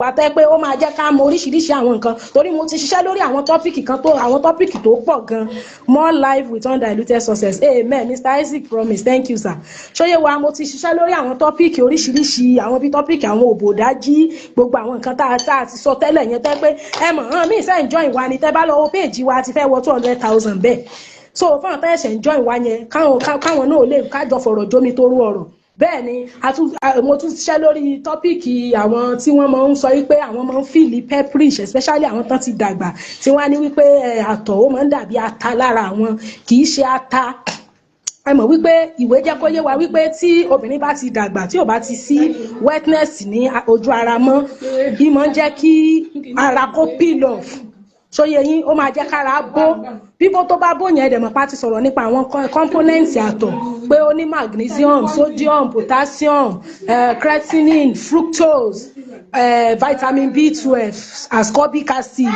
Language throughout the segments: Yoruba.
wa tẹ́ pé ó máa jẹ́ ká mọ oríṣiríṣi àwọn nǹkan torí mo ti ṣiṣẹ́ lórí àwọn tọ́pìkì tó pọ̀ gan. More life with undiluted success. Amen. Mr. Isaac promise. Thank you, sir. Ṣóyè wa mo ti ṣiṣẹ́ lórí àwọn tọ́pìkì oríṣiríṣi àwọn bí tọ́pìkì àwọn òbòdájí gbogbo àwọn nǹkan tá a ti sọ tẹ́lẹ̀ yẹn tẹ́ pé ẹ mọ̀ hàn mí ìṣe enjoy wa ni tẹ́ bá lọ́wọ́ péèjì wa ti fẹ́ wọ 200,000 bẹ́ẹ̀. So fún àwọn tẹ́ẹ̀ṣẹ̀ enjoy wa yẹn káwọn náà lè kájọ fọ̀rọ̀ jómi tó rú ọ̀rọ̀. Bẹ́ẹ̀ ni mo tún ṣiṣẹ́ lórí tọ́pìkì àwọn tí wọ́n máa ń sọ wípé àwọn máa ń fìlì pepperish especially àwọn tán ti dàgbà tí wọ́n á ní wípé àtọ̀ ó máa ń dàbí ata lára àwọn kì í ṣe ata. Ẹ mọ̀ wípé ìwé jẹ́ kó yé wa wípé tí obìnrin bá ti dàgbà tí ò bá ti sí wetness ní ojú ara mọ́ bí máa ń jẹ́ kí ara kó peel off. Ṣóyè yín ó máa jẹ́ kára bó bíbó tó bá bó yẹn dẹ̀ mọ̀ pa ti sọ̀rọ̀ nípa àwọn components àtọ̀ pé ó ní magnesium, sodium, potassium, creatinine, fructose, vitamin B12, ascorbic acid.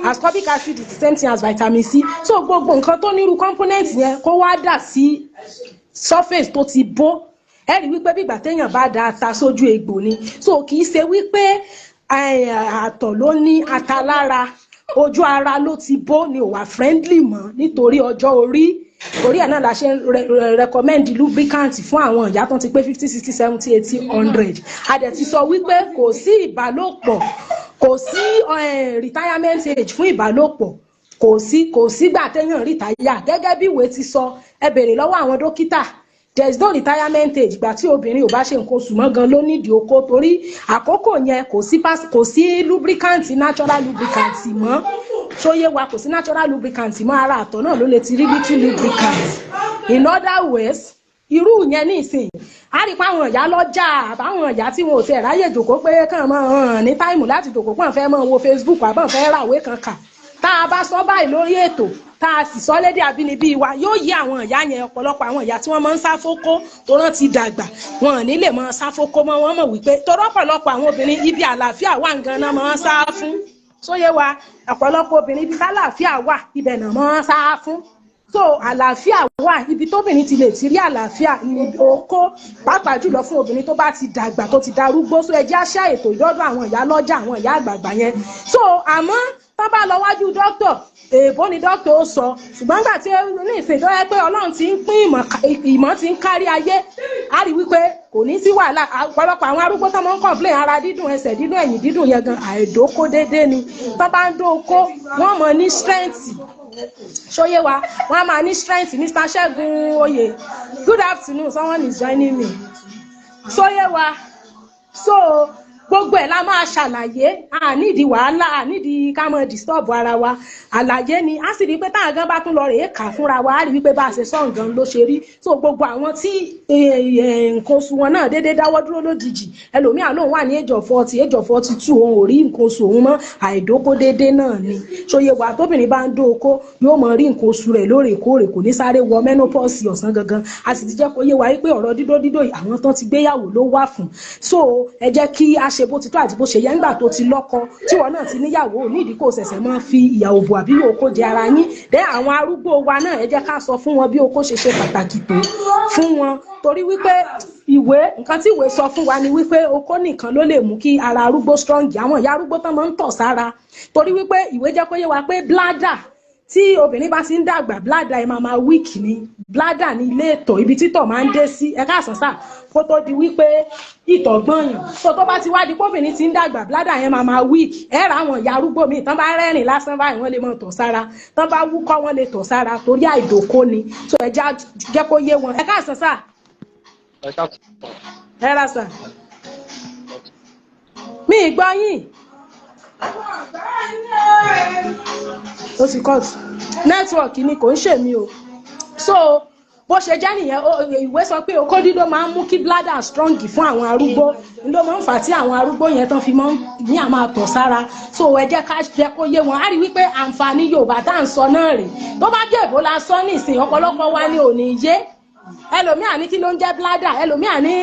Ascorbic acid is the same thing as vitamin C. So gbogbo nǹkan tó nírú components yẹn kó wá dà sí surface tó ti bó ẹ rí wípé bí ìgbà téèyàn bá da ata sójú egbò ni. So kì í ṣe wípé àtọ̀ ló ní ata lára ojú ara ló ti bó ni ò wà friendly mọ́ nítorí ọjọ́ orí ẹ̀ náà la ṣe recommend lubricant fún àwọn ìyá tó ti pé 50, 60, 70, 80, 100. A dẹ̀ ti sọ wípé kò sí ìbálòpọ̀ kò sí retirement age fún ìbálòpọ̀ kò sí gbà téèyàn rìtáyà gẹ́gẹ́ bí ìwé ti sọ ẹ béèrè lọ́wọ́ àwọn dókítà. There is no retirement age gbà tí obìnrin ò bá ṣe nǹkan oṣù mọ́ gan ló nídìí okó torí àkókò yẹn kò sí lubricant natural lubricant mọ́. Ṣóyè wa kò sí natural lubricant mọ́ ara àtọ̀ náà ló lè ti rí little lubricant. In other ways irú yẹn nísìnyí a rí pé àwọn ìyá lọ́jà àbáwọn ìyá tí wọn ò tẹ̀ ráyè jòkó pé kàn máa hàn ní táìmù láti jòkó pọ̀ fẹ́ máa wo Facebook àbọ̀n fẹ́ ràwé kan kà tá a bá sọ báyìí lórí ètò tá a sì sọ lédè àbínibí wa yóò yí àwọn ìyá yẹn ọ̀pọ̀lọpọ̀ àwọn ìyá tí wọ́n máa ń sáfókó tó rán ti dàgbà wọn ò ní lè máa sáfókó mọ́ wọn mọ̀ wípé torọ́ ọ̀pọ̀lọpọ̀ àwọn obìnrin ibi àlàáfíà wà nǹkan náà máa ń sá fún. Ṣóyè wa ọ̀pọ̀lọpọ̀ obìnrin ibi àlàáfíà wà ibẹ̀ náà máa ń sá fún. So àlàáfíà wà ibi tóbìnrin ti lè ti rí àlàáfíà ní okó pàápàá jùlọ fún obìnrin tó bá ti dàgbà tó ti darúgbó. So ẹ jẹ́ àṣà ètò ìdọ́dọ̀ àwọn ìyá lọ́jà àwọn ìyá àgbààgbà yẹn. So àmọ́ tó bá lọ wájú dókítà èèbó ni dókítà ó sọ ṣùgbọ́n nígbà tí ní ìsìn tó yẹ pé Ọlọ́run ti ń pín ìmọ̀ ti ń kárí ayé á rí wípé kò ní sí wàhálà. Ọ̀pọ̀lọpọ̀ àwọn arúgbó tó máa ń complain ara dídùn ẹsẹ̀ dídùn ẹ̀yìn dídùn yẹn gan àìdókó déédéé ni tó bá ń dóko wọ́n mọ̀ ní strength. Ṣóyè wa wọ́n á máa ní strength. Mr. Ṣẹ́gun Oyè good afternoon, someone is joining me. Ṣóyè wa so gbogbo ẹ̀ la máa ṣàlàyé nídìí wàhálà nídìí ká mọ disturb ara wa àlàyé ni a sì rí pé táwọn gan bá tún lọ rèé kà fúnra wa á rí wípé bá a ṣe sọ nǹkan ló ṣe rí. So gbogbo àwọn tí nǹkan oṣù wọn náà déédéé dáwọ́ dúró lójijì ẹlòmíà lóun wà ní age of 40 age of 42 òun ò rí nǹkan oṣù òun mọ́ àìdókó déédéé náà ni. Ṣóyè wa tóbìnrin bá ń dóko yóò mọ rí nǹkan oṣù rẹ̀ lóòrèkóòrè kò ní sáré wọ menopause ọ̀sán gangan. A sì ti jẹ́ kó yé wa wípé ọ̀rọ̀ dídó àwọn tán ti gbéyàwó ló wà fún. So ẹ jẹ́ kí a ṣe bó ti tó àti bó ṣe yẹ nígbà tó ti lọ́kọ tí wọn náà ti níyàwó nídìí kò ṣẹ̀ṣẹ̀ máa fi ìyàwó bò àbí okó jẹ ara yín. Àwọn arúgbó wa náà ẹ jẹ́ ká sọ fún wọn bí okó ṣe ṣe pàtàkì tó fún wọn torí wípé nǹkan tí ìwé sọ fún wa ni wípé okó nìkan ló lè mú kí ara arúgbó strong. Àwọn ìyá arúgbó tán máa ń tọ̀ sára torí wípé ìwé jẹ́ kó yé wa pé bladder tí obìnrin bá ti ń dàgbà bladder ẹ máa weak ni. Bladder ní ilé ìtọ̀ ibi títọ̀ máa ń dé sí ẹ káàsán sáà kó tó di wípé ìtọ̀ gbọ̀nyàn. So tó bá ti wá di kóbìnrin ti ń dàgbà bladder yẹn máa weak. Ẹ ra àwọn ìyá arúgbó mi tán bá rẹ́rìn lásán báyìí wọ́n lè máa tọ̀ sára tán bá wúkọ́ wọ́n lè tọ̀ sára torí àìdókó ni. So ẹ jẹ́ kó yé wọn. Ẹ káàsán sáà. Ẹ ra sà. Mi ìgbọ́ yín. Ó ti cut network ni kò ń ṣe mí o. So bó ṣe jẹ́ nìyẹn ìwé sọ pé okó dídó máa ń mú kí bladder strong fún àwọn arúgbó ló máa ń fà tí àwọn arúgbó yẹn tán fi máa ń ní àmọ́ àtọ̀ sára. So ẹ jẹ́ ká jẹ́ kó yé wọn á rí wípé àǹfààní Yorùbá tá à ń sọ náà rè tó bá jẹ́ èbó la sọ nísìnyí ọ̀pọ̀lọpọ̀ wa ni ò ní yé. Ẹlòmíà ní kí ló ń jẹ́ bladder ẹlòmíà ní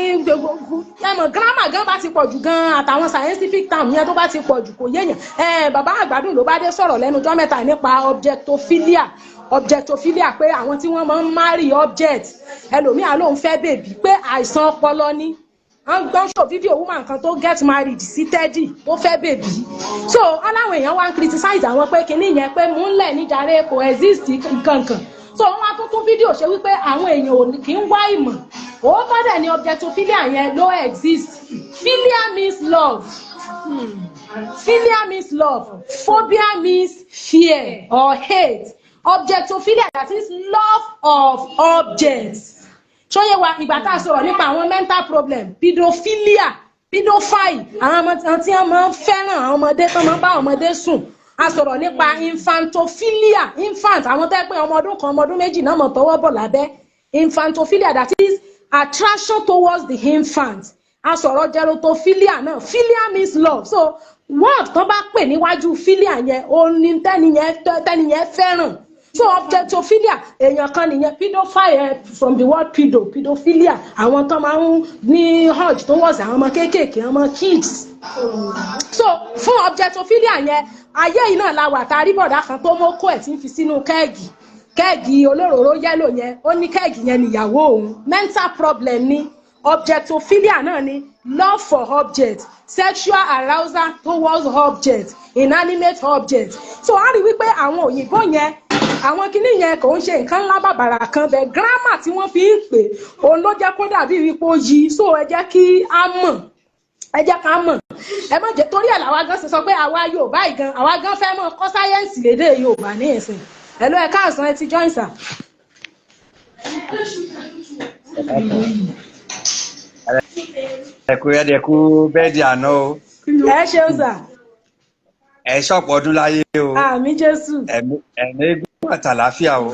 ẹmọ grammar gan bá ti pọ̀ jù gan àtàwọn scientific term yẹn tó bá ti pọ̀ jù kò yéèyàn. Bàbá àgbàdùn ló bá dé sọ̀rọ̀ lẹ́nu ọjọ́ mẹ́ta nípa objectophilia pé àwọn tí wọ́n máa ń marry object ẹlòmíà ló ń fẹ́ bèbí pé àìsàn ọpọlọ ni gbọ́n show video woman kan tó get married sí Teddy tó fẹ́ bèbí so aláwọn èèyàn wá ń criticize àwọn pé kinní yẹn pé múlẹ̀ níjàre kò exist kankan so wọ́n wá tún fídíò ṣe wípé àwọn èèyàn ò kì í wá ìmọ̀ òótọ́ dẹ̀ ni objectophilia yẹn ló exist philia means love philia means love phobia means fear or hate objectophilia that is love of objects ṣóyè wa ìgbà tá a sọ̀rọ̀ nípa àwọn mental problem pedophilia pedophile àwọn ọmọ tí wọ́n máa ń fẹ́ràn àwọn ọmọdé tó máa ń bá ọmọdé sùn a sọ̀rọ̀ nípa infantophilia infant àwọn tẹ́ pé ọmọ ọdún kan ọmọ ọdún méjì náà mọ̀ tọwọ́ bọ̀ lábẹ́ infantophilia that is attraction towards the infant a sọ̀rọ̀ gerotophilia náà philia means love so word tó bá pè níwájú philia yẹn ó ní tẹ́niyẹn fẹ́ràn so objectophilia èèyàn kan nìyẹn pedophile from the word pedophilia àwọn tó máa ń ní urge towards àwọn ọmọ kéékèèké ọmọ kids so fún objectophilia yẹn ayé yìí náà la wà tá a rí bọ̀dá kan tó mọ́kó ẹ̀ tí ń fi sínú kẹ́ẹ̀gì olóróró yẹ́lò yẹn ó ní kẹ́ẹ̀gì yẹn níyàwó òun mental problem ni objectophilia náà ni love for object sexual arousal towards object inanimate object so a rí wípé àwọn òyìnbó yẹn àwọn kinní yẹn kò ń ṣe nǹkan ńlá bàbàrà kan bẹ́ẹ̀ grammar tí wọ́n fi ń pè òun ló jẹ́ kó dàbí wípé ó yí so ẹ jẹ́ kí a mọ̀ ẹ jẹ́ ká mọ̀ ẹ má jẹ́ torí ẹ̀ làwa gan ṣe sọ pé àwa Yorùbá ìgan àwa gan fẹ́ mọ̀ kọ́ sáyẹ́ǹsì lédè Yorùbá ní ẹ̀sìn ẹ ló ẹ káàsán ẹ ti join sir. ẹkú bẹ́ẹ̀dì àná o. ẹ ṣeun sà. ẹ ṣọ̀pọ̀ ọdún láyé o. àmín Jésù. ẹ̀mí eégún àtàláfíà o.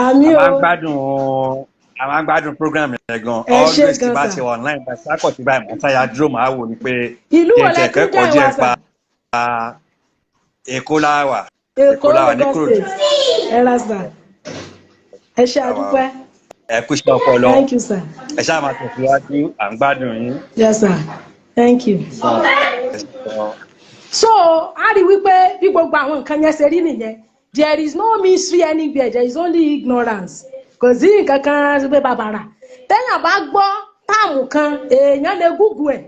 àmín o. a máa ń gbádùn program yẹn gan. always ti bá ṣe online bá sákọ̀ tí báyìí mọ̀ sáyà dúró máa wò ni pé ìlú wo lẹ tún jẹ́ ìwà sà. Èkó láwà. Èkó láwà ní Kúròdú. ẹ ra sà. ẹ ṣe àdúpẹ́. ẹ kú iṣẹ́ ọpọlọ. thank you sir. ẹ ṣáà máa tẹ̀síwájú à ń gbádùn yín. yes sir thank you. so a rí wípé bí gbogbo àwọn nǹkan yẹn ṣe rí nìyẹn there is no mystery anywhere there is only ignorance kò sí nǹkan kan pé bàbàrà téèyàn bá gbọ́ táàmù kan èèyàn lè google ẹ̀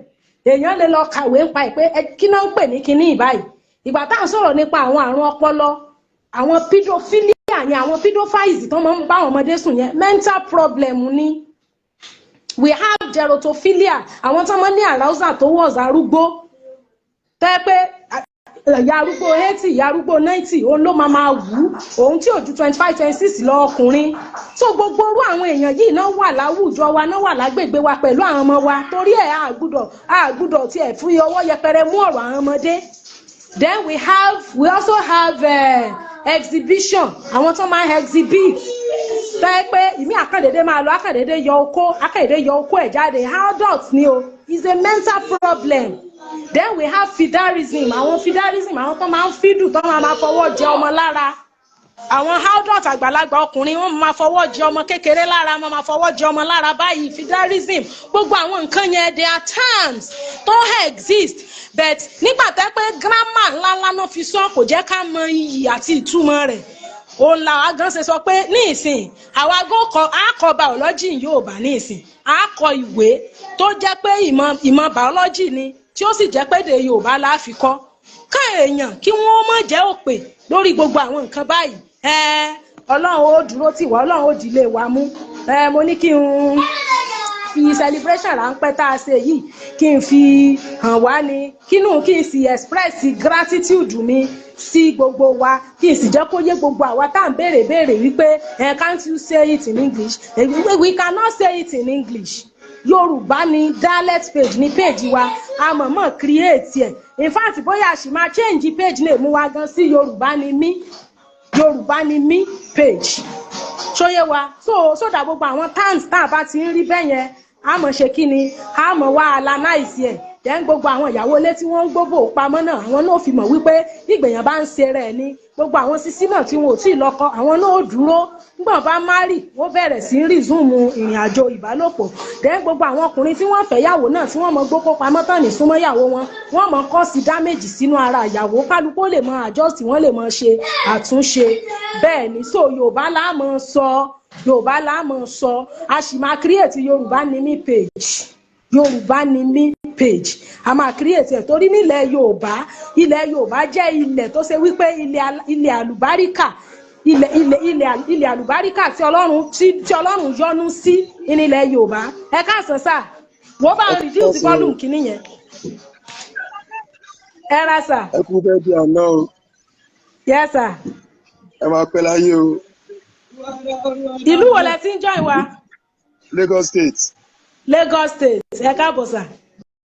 èèyàn lè lọ kàwé ń pa ẹ̀ pé kí náà ń pè ní kinní ìbáyìí ìgbà tá à ń sọ̀rọ̀ nípa àwọn àrùn ọpọlọ àwọn pedophilia yẹn àwọn pedophiles tó máa ń bá àwọn ọmọdé sùn yẹn mental problem ni we have gerotophilia àwọn tó máa ń ní arousal towards arúgbó tẹ́ pé ìyá arúgbó 80 ìyá arúgbó 90 òun ló máa wù òun tí ò ju 25 26 lọ ọkùnrin so gbogbo orú àwọn èèyàn yìí náà wà láwùjọ wa náà wà lágbègbè wa pẹ̀lú àwọn ọmọ wa torí ẹ̀ àgbùdọ̀ tí ẹ̀ fún ọwọ́ yẹpẹrẹ mú ọ̀rọ̀ àwọn ọmọdé then we also have exhibition àwọn tó máa exhibit tẹ́ pé ìmí àkàndédé máa lọ àkàndédé yọ okó ẹ̀ jáde adult ni o is a mental problem. Then we have fiderism àwọn tó máa ń fídù tó máa fọwọ́ jẹ ọmọ lára àwọn adult àgbàlagbà ọkùnrin wọn máa fọwọ́ jẹ ọmọ kékeré lára wọn máa fọwọ́ jẹ ọmọ lára báyìí fiderism gbogbo àwọn nǹkan yẹn they are terms tó exist but nígbà tẹ́ pé grammar ńláńlá náà fi sọ kò jẹ́ ká mọ iyì àti ìtumọ̀ rẹ̀ òun làwa gan ṣe sọ pé ní ìsìn àwa gan akọ biology Yorùbá ní ìsìn akọ ìwé tó jẹ́ pé ìmọ̀ biology ni tí ó sì jẹ́ pé èdè Yorùbá la fi kọ́ ká èèyàn kí wọ́n má jẹ́ òpè lórí gbogbo àwọn nǹkan báyìí Ọlọ́run ó dúró tì wá Ọlọ́run ó dìlé wa mú mo ní kí n fi celebration ráńpẹ́ tá a ṣe yìí kí n fi hàn wá ní kí n sì express gratitude mi sí gbogbo wa kí n sì jẹ́ kó yé gbogbo àwa tá à ń béèrè wípé can't you say it in English we cannot say it in English. Yorùbá ni dialect page ní page wa a mọ̀mọ́ create ẹ̀ in fact bóyá a sì máa change page name wa gan sí Yorùbá ni mí page ṣóyé wa so that gbogbo àwọn terms tá a bá ti ń rí bẹ́ẹ̀ yẹn a mọ̀ ṣe kí ni a mọ̀ wá analyze ẹ̀ then gbogbo àwọn ìyàwó ilé tí wọ́n ń gbóbò pamọ́ náà àwọn náà fi mọ̀ wípé ìgbèyàn bá ń ṣe rẹ̀ ni gbogbo àwọn sisi náà tí wọn ò tí ì lọ́kọ àwọn náà ó dúró nígbà bá márì wọ́n bẹ̀rẹ̀ sí í resume ìrìn àjò ìbálòpọ̀ then gbogbo àwọn ọkùnrin tí wọ́n fẹ́ yàwó náà tí wọ́n mọ gbókó pamọ́ tán ní súnmọ́ yàwó wọ́n mọ kọ́ sí damage sínú ara ìyàwó kálukú lè mọ adjust wọ́n lè mọ ṣe àtúnṣe bẹ́ẹ̀ ni so Yorùbá la mọ̀ sọ a sì máa create Yorùbá ní mi page Yorùbá ni mí page a máa create ẹ̀ torí nílẹ̀ Yorùbá jẹ́ ilẹ̀ tó ṣe wípé ilẹ̀ àlùbáríkà ilẹ̀ àlùbáríkà tí Ọlọ́run yọ́nú sí nílẹ̀ Yorùbá ẹ káàsán sà wọ́n bá ń reduce volume kìíní yẹn ẹ ra sà. ẹ kú bẹ́ẹ̀ bí àná o. yes sà. ẹ máa pẹ́ láyé o. ìlú wo lẹ ti ń join wa. Lagos State. Lagos State ẹ káàbọ̀ sà.